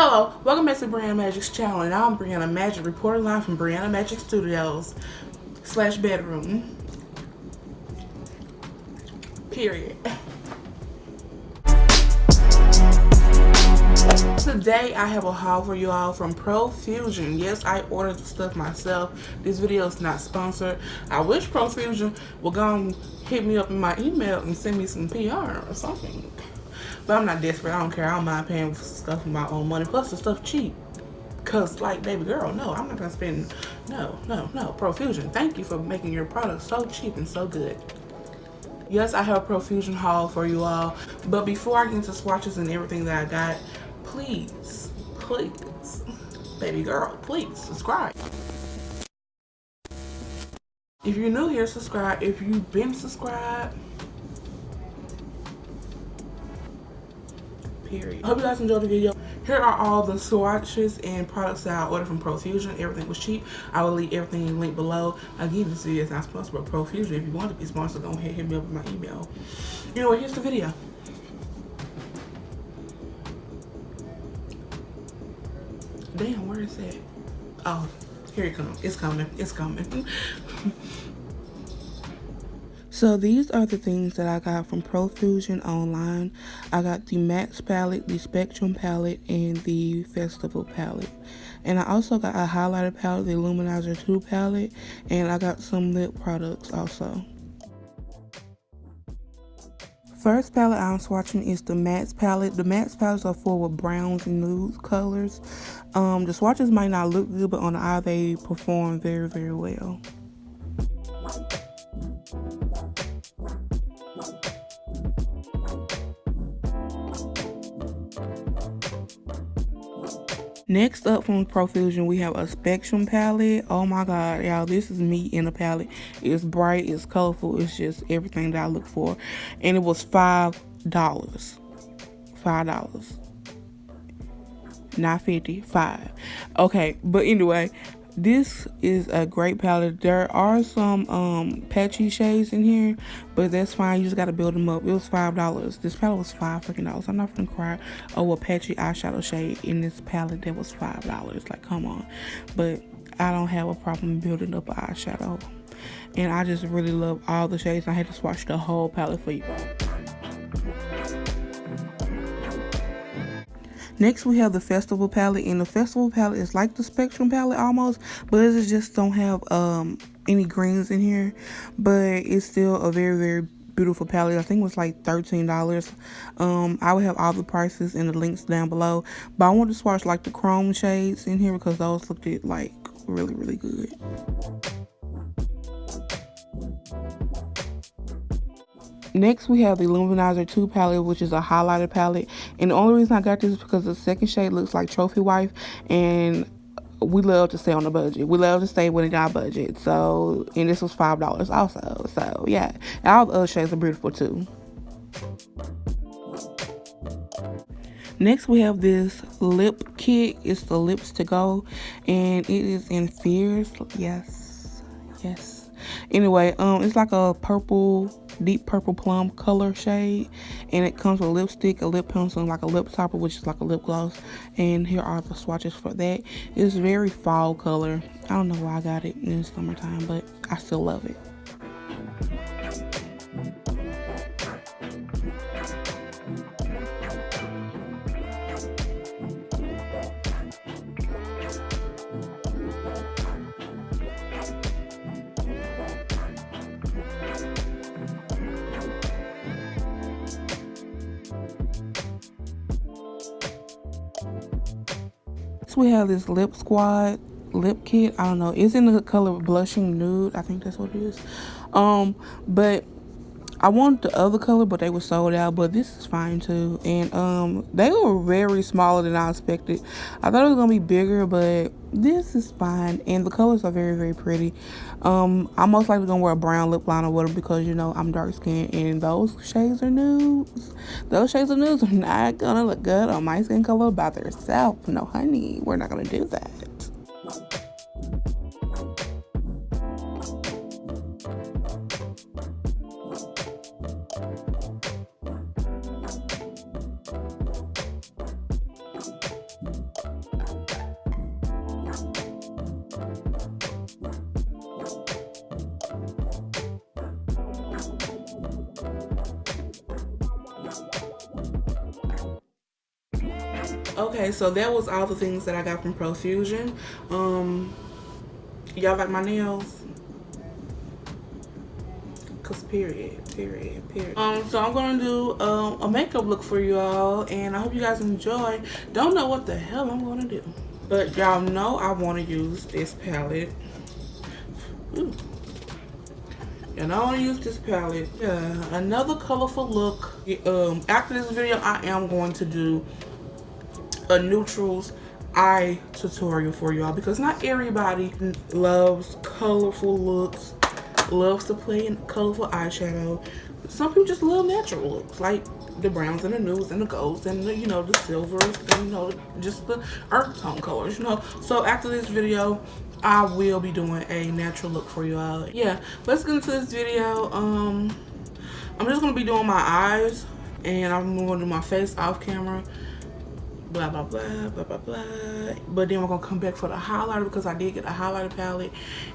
Hello, welcome back to Brianna Magic's channel, and I'm Brianna Magic, reporting live from Brianna Magic Studios / bedroom. Period. Today I have a haul for you all from Profusion. Yes, I ordered the stuff myself. This video is not sponsored. I wish Profusion would go and hit me up in my email and send me some PR or something. But I'm not desperate. I don't care. I don't mind paying for stuff with my own money. Plus the stuff cheap. Cause like, baby girl, no, I'm not gonna spend. No. Profusion, thank you for making your product so cheap and so good. Yes, I have a Profusion haul for you all. But before I get into swatches and everything that I got, please, baby girl, please subscribe. If you're new here, subscribe. If you've been subscribed, period. I hope you guys enjoyed the video. Here are all the swatches and products that I ordered from Profusion. Everything was cheap. I will leave everything linked below. Again, this video is not sponsored by Profusion. If you want to be sponsored, go ahead, hit me up with my email. Anyway, here's the video. Damn, where is it? Oh, here it comes. It's coming. It's coming. So these are the things that I got from Profusion online. I got the Max palette, the Spectrum palette, and the Festival palette. And I also got a highlighter palette, the Illuminizer 2 palette, and I got some lip products also. First palette I'm swatching is the Matte palette. The Matte palettes are full with browns and nude colors. The swatches might not look good, but on the eye they perform very, very well. Next up from Profusion, we have a Spectrum palette. Oh my god, y'all, this is me in a palette. It's bright, it's colorful, it's just everything that I look for. And it was $5. $5. Not 50, 5. Okay, but anyway, this is a great palette. There are some patchy shades in here, but that's fine. You just gotta build them up. It was $5. This palette was $5 freaking. I'm not gonna cry over a patchy eyeshadow shade in this palette that was $5. Like, come on. But I don't have a problem building up an eyeshadow, and I just really love all the shades. I had to swatch the whole palette for you. Next, we have the Festival palette, and the Festival palette is like the Spectrum palette almost, but it just don't have any greens in here. But it's still a very, very beautiful palette. I think it was like $13. I will have all the prices and the links down below. But I want to swatch like the chrome shades in here because those looked like really, really good. Next, we have the Illuminizer 2 palette, which is a highlighter palette. And the only reason I got this is because the second shade looks like Trophy Wife. And we love to stay on the budget. We love to stay within our budget. So, and this was $5 also. So, yeah. And all the other shades are beautiful too. Next, we have this lip kit. It's the Lips to Go. And it is in Fierce. Yes. Anyway, it's like a deep purple plum color shade, and it comes with a lipstick, a lip pencil, and like a lip topper, which is like a lip gloss. And here are the swatches for that. It's very fall color. I don't know why I got it in the summertime, but I still love it. We have this Lip Squad lip kit. I don't know, it's in the color Blushing Nude. I think that's what it is. But I wanted the other color, but they were sold out. But this is fine too. And they were very smaller than I expected. I thought it was gonna be bigger, but this is fine. And the colors are very, very pretty. I'm most likely gonna wear a brown lip liner with them because, you know, I'm dark skinned, and those shades are nudes. Those shades of nudes are not gonna look good on my skin color by themselves. No, honey, we're not gonna do that. Okay, so that was all the things that I got from Profusion. Y'all like my nails? Cause period. So I'm gonna do a makeup look for you all, and I hope you guys enjoy. Don't know what the hell I'm gonna do, but y'all know I want to use this palette. Ooh. And I want to use this palette. Yeah, another colorful look. After this video, I am going to do a neutrals eye tutorial for y'all, because not everybody loves colorful looks, loves to play in colorful eyeshadow. Some people just love natural looks, like the browns and the nudes and the golds and the, you know, the silvers and, you know, just the earth tone colors, you know. So after this video, I will be doing a natural look for you all. Yeah, let's get into this video. I'm just gonna be doing my eyes, and I'm gonna do my face off camera. Blah blah blah blah blah blah. But then we're gonna come back for the highlighter, because I did get a highlighter palette,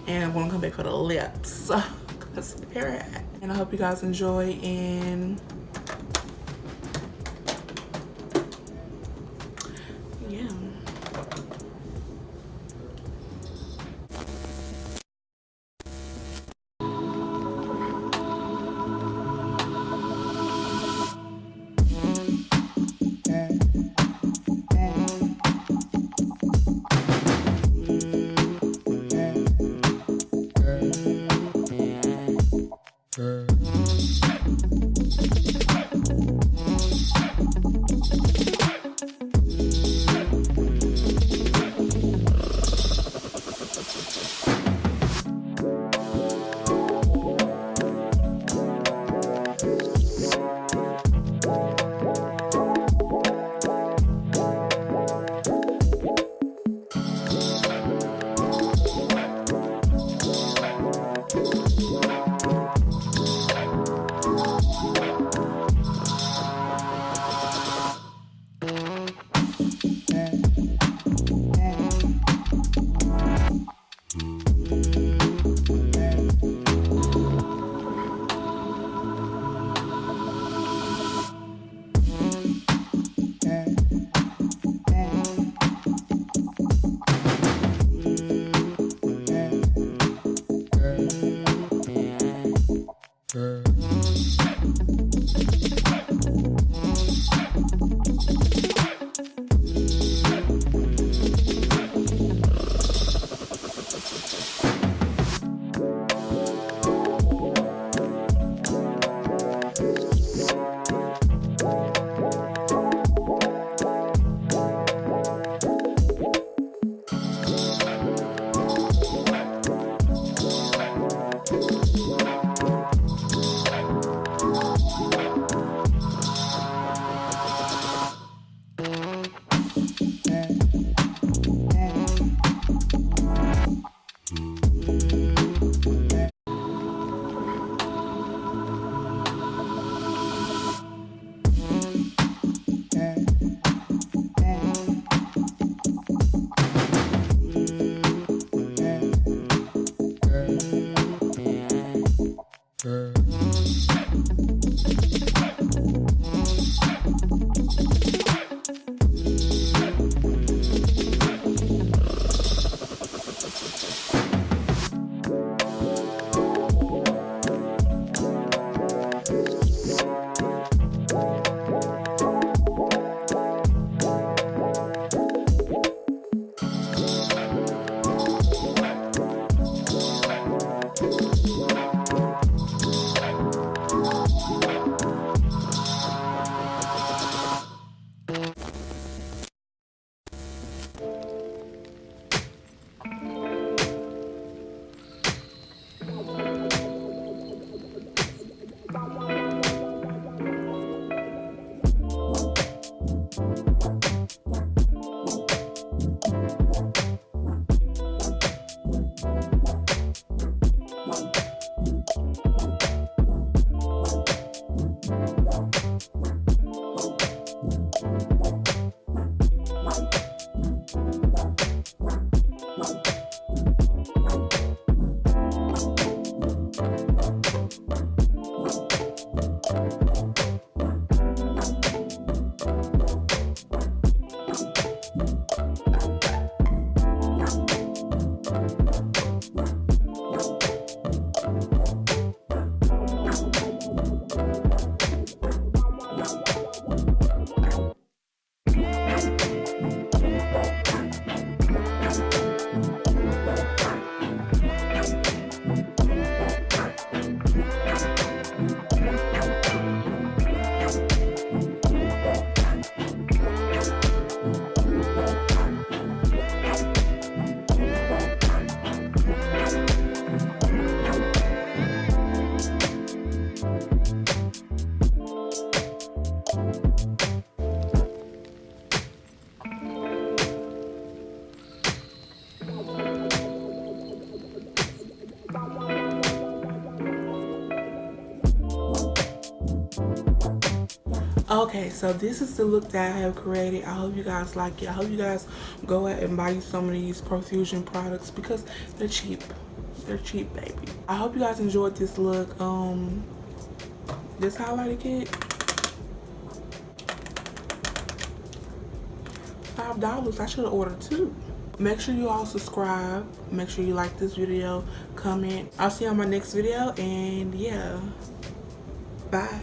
and I'm gonna come back for the lips. And I hope you guys enjoy, and yeah. Okay, so this is the look that I have created. I hope you guys like it. I hope you guys go out and buy some of these Profusion products because they're cheap. They're cheap, baby. I hope you guys enjoyed this look. This highlighter kit, $5. I should have ordered 2. Make sure you all subscribe. Make sure you like this video, comment. I'll see you on my next video, and yeah, bye.